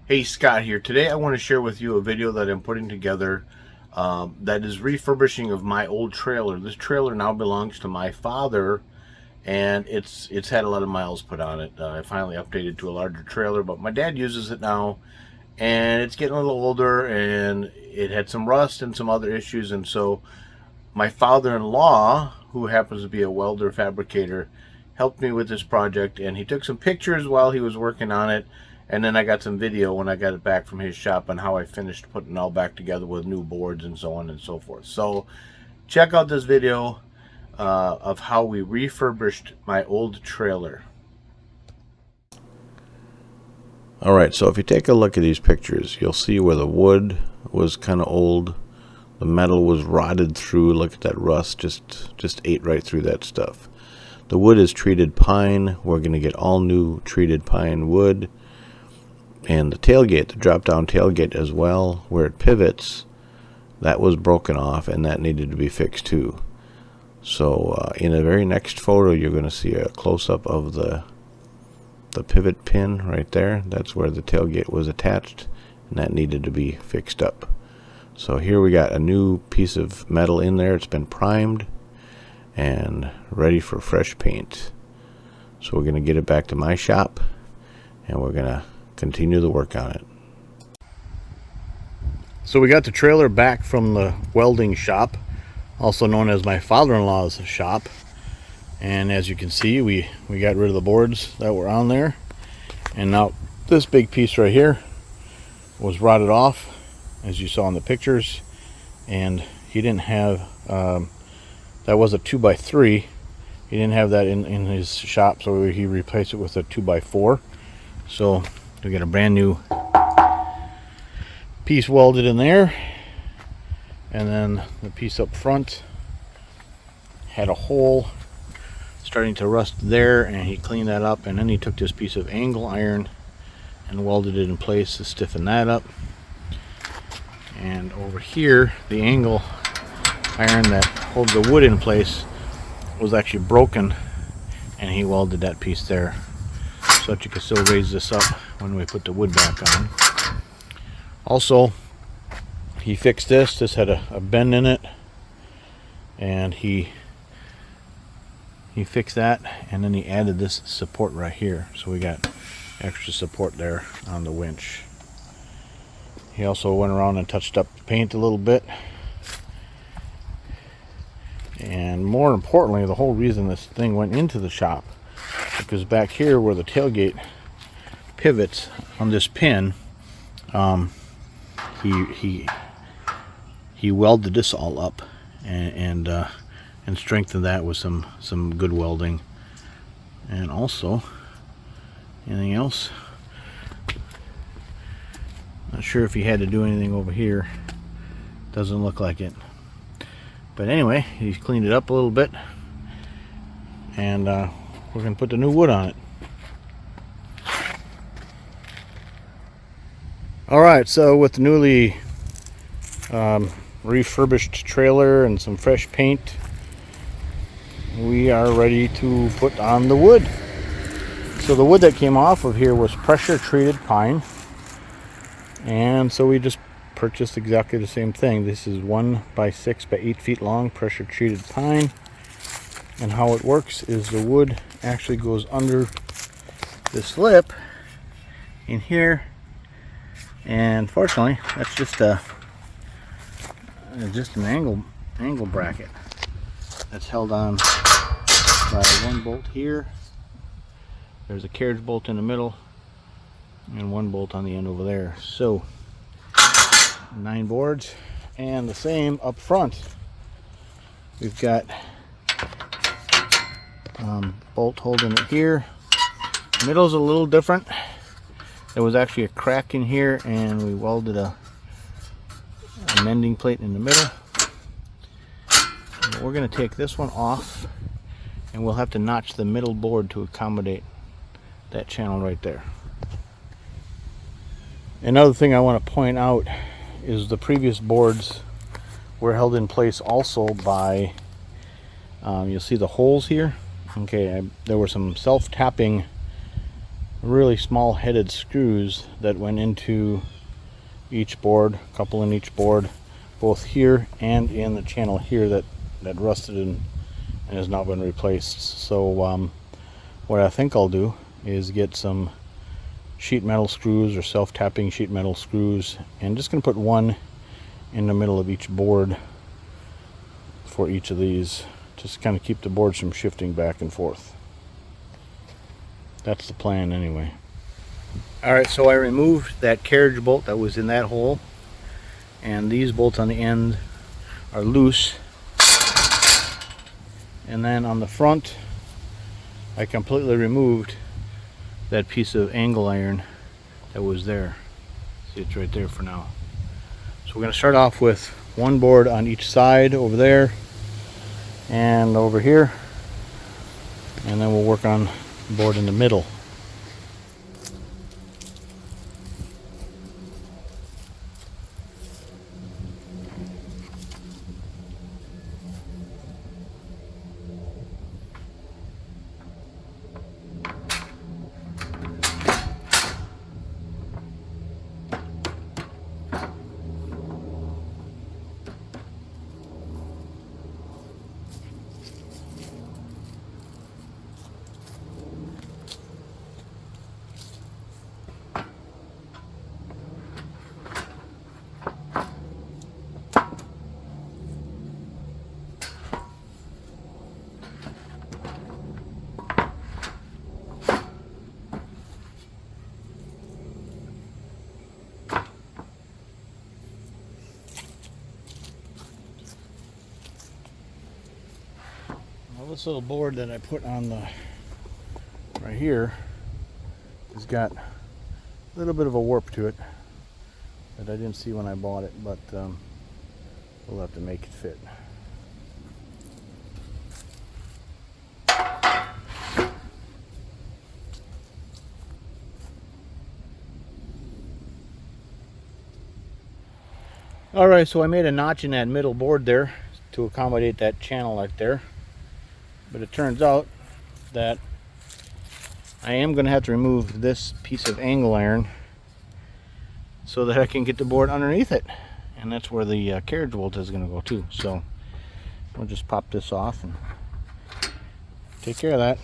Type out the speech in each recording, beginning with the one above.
Hey, Scott here. Today I want to share with you a video that I'm putting together that is refurbishing of my old trailer. This trailer now belongs to my father, and it's had a lot of miles put on it. I finally updated to a larger trailer, but my dad uses it now, and it's getting a little older, and it had some rust and some other issues, and so my father-in-law, who happens to be a welder fabricator, helped me with this project, and he took some pictures while he was working on it, and then I got some video when I got it back from his shop on how I finished putting it all back together with new boards and so on and so forth. So check out this video of how we refurbished my old trailer. Alright, so if you take a look at these pictures, you'll see where the wood was kind of old. The metal was rotted through. Look at that rust, just ate right through that stuff. The wood is treated pine. We're going to get all new treated pine wood. And the tailgate, the drop down tailgate as well, where it pivots, that was broken off and that needed to be fixed too. So in the very next photo, you're going to see a close-up of the pivot pin right there. That's where the tailgate was attached, and that needed to be fixed up. So here we got a new piece of metal in there. It's been primed and ready for fresh paint. So we're going to get it back to my shop, and we're going to continue the work on it. So we got the trailer back from the welding shop, also known as my father-in-law's shop. And as you can see, we got rid of the boards that were on there. And now this big piece right here was rotted off, as you saw in the pictures. And he didn't have, that was a 2x3. He didn't have that in his shop, so he replaced it with a 2x4. So we got a brand new piece welded in there. And then the piece up front had a hole starting to rust there, and he cleaned that up, and then he took this piece of angle iron and welded it in place to stiffen that up. And over here, the angle iron that holds the wood in place was actually broken, and he welded that piece there so that you can still raise this up when we put the wood back on. Also, he fixed this. This had a bend in it, and he fixed that, and then he added this support right here, so we got extra support there on the winch. He also went around and touched up the paint a little bit, and more importantly, the whole reason this thing went into the shop, because back here where the tailgate pivots on this pin, he welded this all up and strengthened that with some good welding. And also, anything else? Not sure if he had to do anything over here. Doesn't look like it. But anyway, he's cleaned it up a little bit, and we're going to put the new wood on it. Alright, so with the newly refurbished trailer and some fresh paint, we are ready to put on the wood. So the wood that came off of here was pressure treated pine, and so we just purchased exactly the same thing. This is 1 by 6 by 8 feet long pressure treated pine, and how it works is the wood actually goes under this lip in here, and fortunately that's just an angle bracket that's held on by one bolt here. There's a carriage bolt in the middle and one bolt on the end over there. So 9 boards, and the same up front. We've got bolt holding it here. Middle's a little different. There was actually a crack in here, and we welded a mending plate in the middle. But we're going to take this one off, and we'll have to notch the middle board to accommodate that channel right there. Another thing I want to point out is the previous boards were held in place also by, you'll see the holes here. Okay, there were some self-tapping really small headed screws that went into each board, a couple in each board, both here and in the channel here that rusted and has now been replaced. So what I think I'll do is get some sheet metal screws or self-tapping sheet metal screws, and just going to put one in the middle of each board for each of these, just kind of keep the boards from shifting back and forth. That's the plan anyway. Alright, so I removed that carriage bolt that was in that hole, and these bolts on the end are loose. And then on the front, I completely removed that piece of angle iron that was there. See, it's right there for now. So we're going to start off with one board on each side over there and over here, and then we'll work on the board in the middle. Well, this little board that I put on the right here has got a little bit of a warp to it that I didn't see when I bought it, but we'll have to make it fit. Alright, so I made a notch in that middle board there to accommodate that channel right there. But it turns out that I am going to have to remove this piece of angle iron so that I can get the board underneath it. And that's where the carriage bolt is going to go too. So we'll just pop this off and take care of that.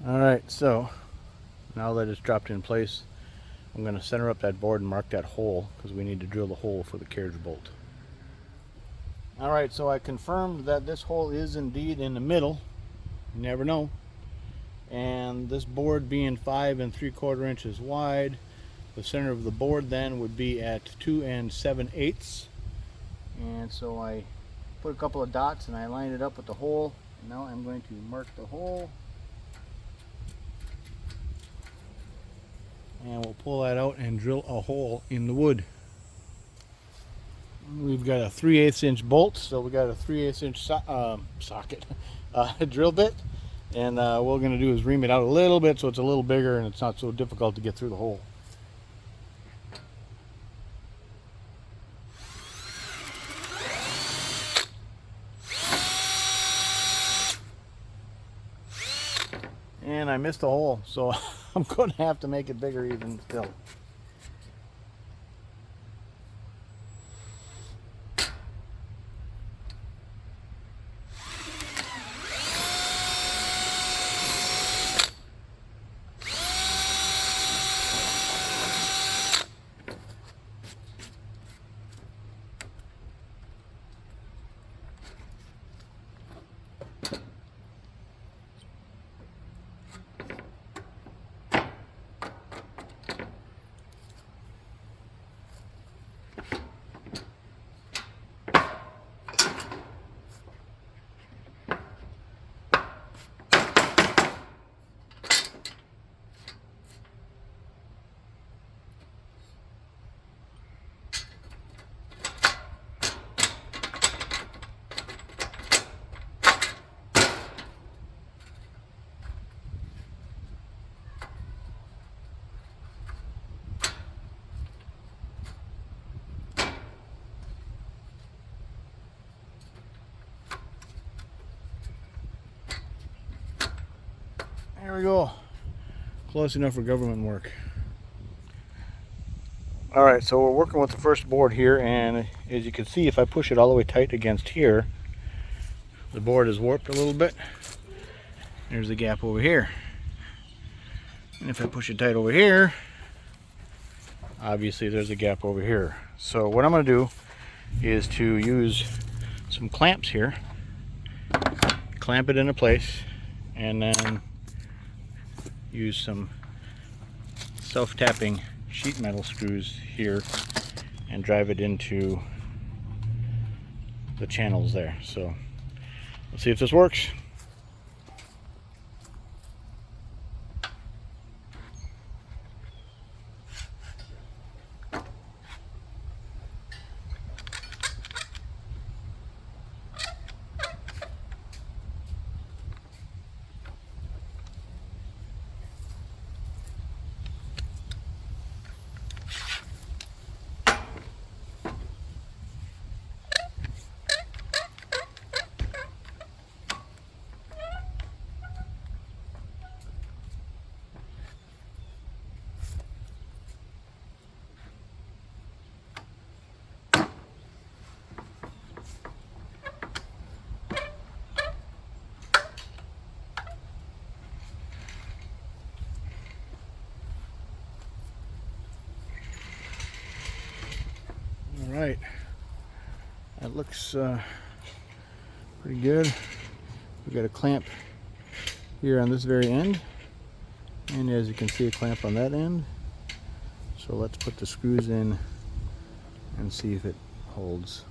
Alright, so now that it's dropped in place, I'm going to center up that board and mark that hole because we need to drill the hole for the carriage bolt. Alright, so I confirmed that this hole is indeed in the middle. You never know. And this board being 5 3/4 inches wide, the center of the board then would be at 2 7/8. And so I put a couple of dots and I lined it up with the hole. Now I'm going to mark the hole. And we'll pull that out and drill a hole in the wood. We've got a 3/8 inch bolt, so we got a 3/8 inch socket drill bit, and what we're going to do is ream it out a little bit so it's a little bigger and it's not so difficult to get through the hole. And I missed the hole, so I'm going to have to make it bigger even still. There we go. Close enough for government work. Alright, so we're working with the first board here, and as you can see, if I push it all the way tight against here, the board is warped a little bit. There's the gap over here. And if I push it tight over here, obviously there's a gap over here. So what I'm going to do is to use some clamps here, clamp it into place, and then use some self-tapping sheet metal screws here and drive it into the channels there. So let's see if this works. Alright, that looks pretty good. We've got a clamp here on this very end, and as you can see, a clamp on that end. So let's put the screws in and see if it holds.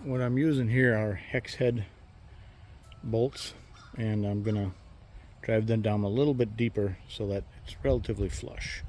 What I'm using here are hex head bolts, and I'm gonna drive them down a little bit deeper so that it's relatively flush.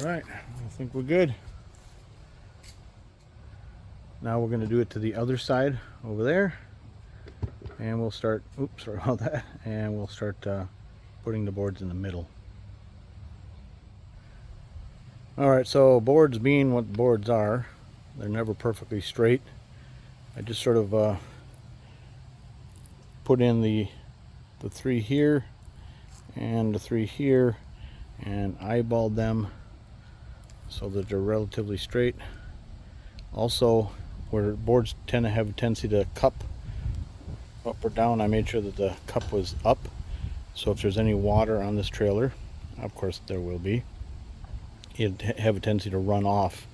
Alright, I think we're good. Now we're going to do it to the other side over there, and we'll start, oops, sorry about that, and we'll start putting the boards in the middle. Alright, so boards being what boards are, they're never perfectly straight. I just sort of put in the three here and the three here and eyeballed them so that they're relatively straight. Also, where boards tend to have a tendency to cup up or down, I made sure that the cup was up, so if there's any water on this trailer, of course there will be, it'd have a tendency to run off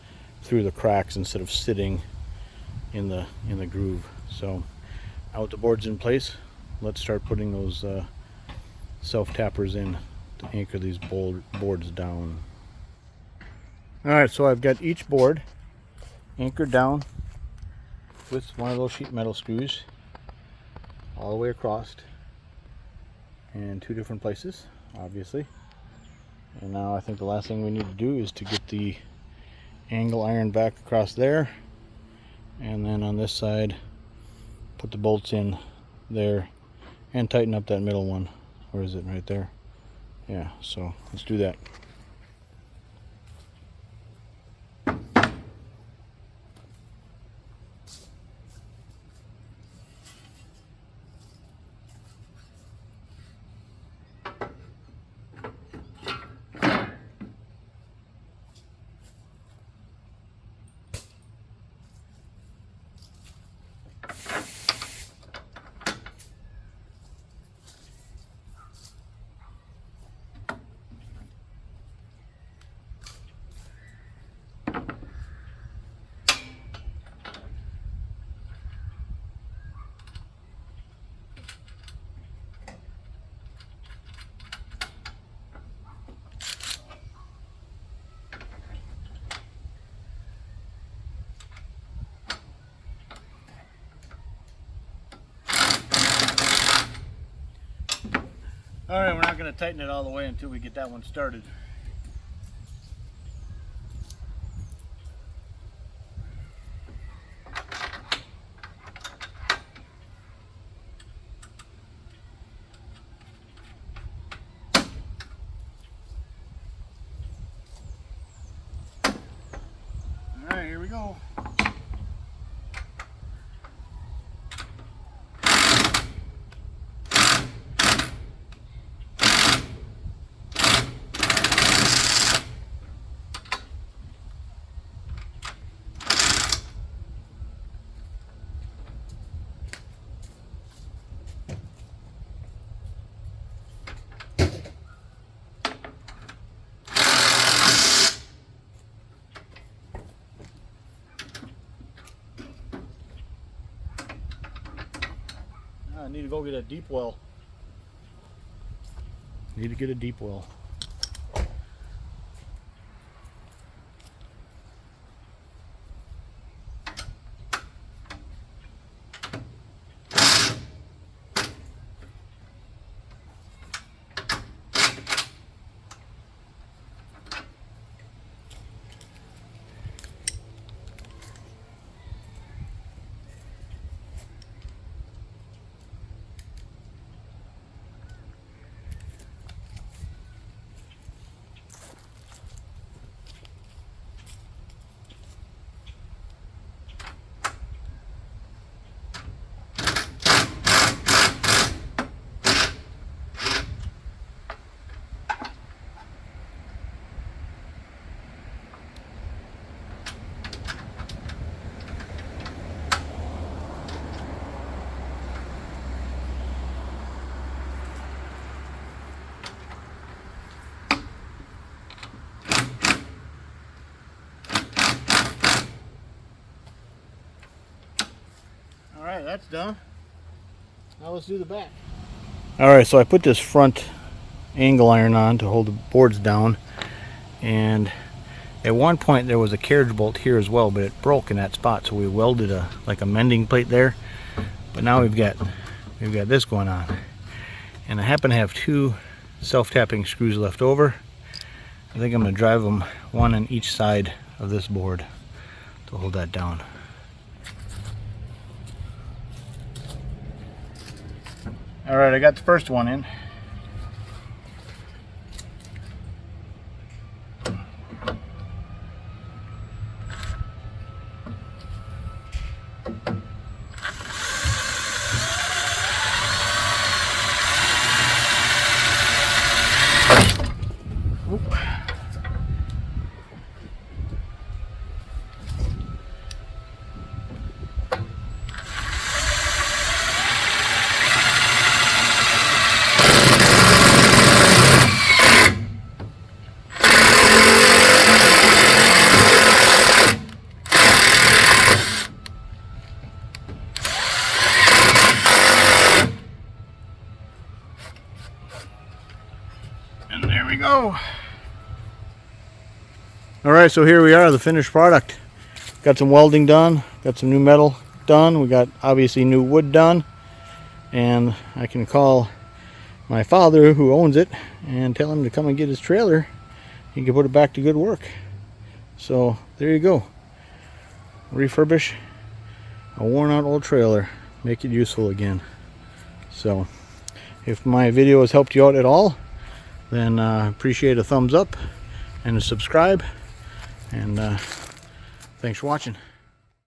through the cracks instead of sitting in the groove. So now with the boards in place, let's start putting those self-tappers in to anchor these boards down. Alright, so I've got each board anchored down with one of those sheet metal screws all the way across in two different places, obviously. And now I think the last thing we need to do is to get the angle iron back across there, and then on this side put the bolts in there and tighten up that middle one. Where is it? Right there. Yeah, so let's do that. All right, we're not going to tighten it all the way until we get that one started. All right, here we go. I need to go get a deep well. Need to get a deep well. Alright, that's done. Now let's do the back. Alright, so I put this front angle iron on to hold the boards down, and at one point there was a carriage bolt here as well, but it broke in that spot, so we welded like a mending plate there. But now we've got this going on, and I happen to have 2 self-tapping screws left over. I think I'm going to drive them one on each side of this board to hold that down. Alright, I got the first one in. Oop. And there we go. Alright, so here we are, the finished product. Got some welding done, got some new metal done, we got obviously new wood done, and I can call my father who owns it and tell him to come and get his trailer. He can put it back to good work. So there you go. Refurbish a worn out old trailer, make it useful again. So if my video has helped you out at all, then appreciate a thumbs up and a subscribe, and thanks for watching.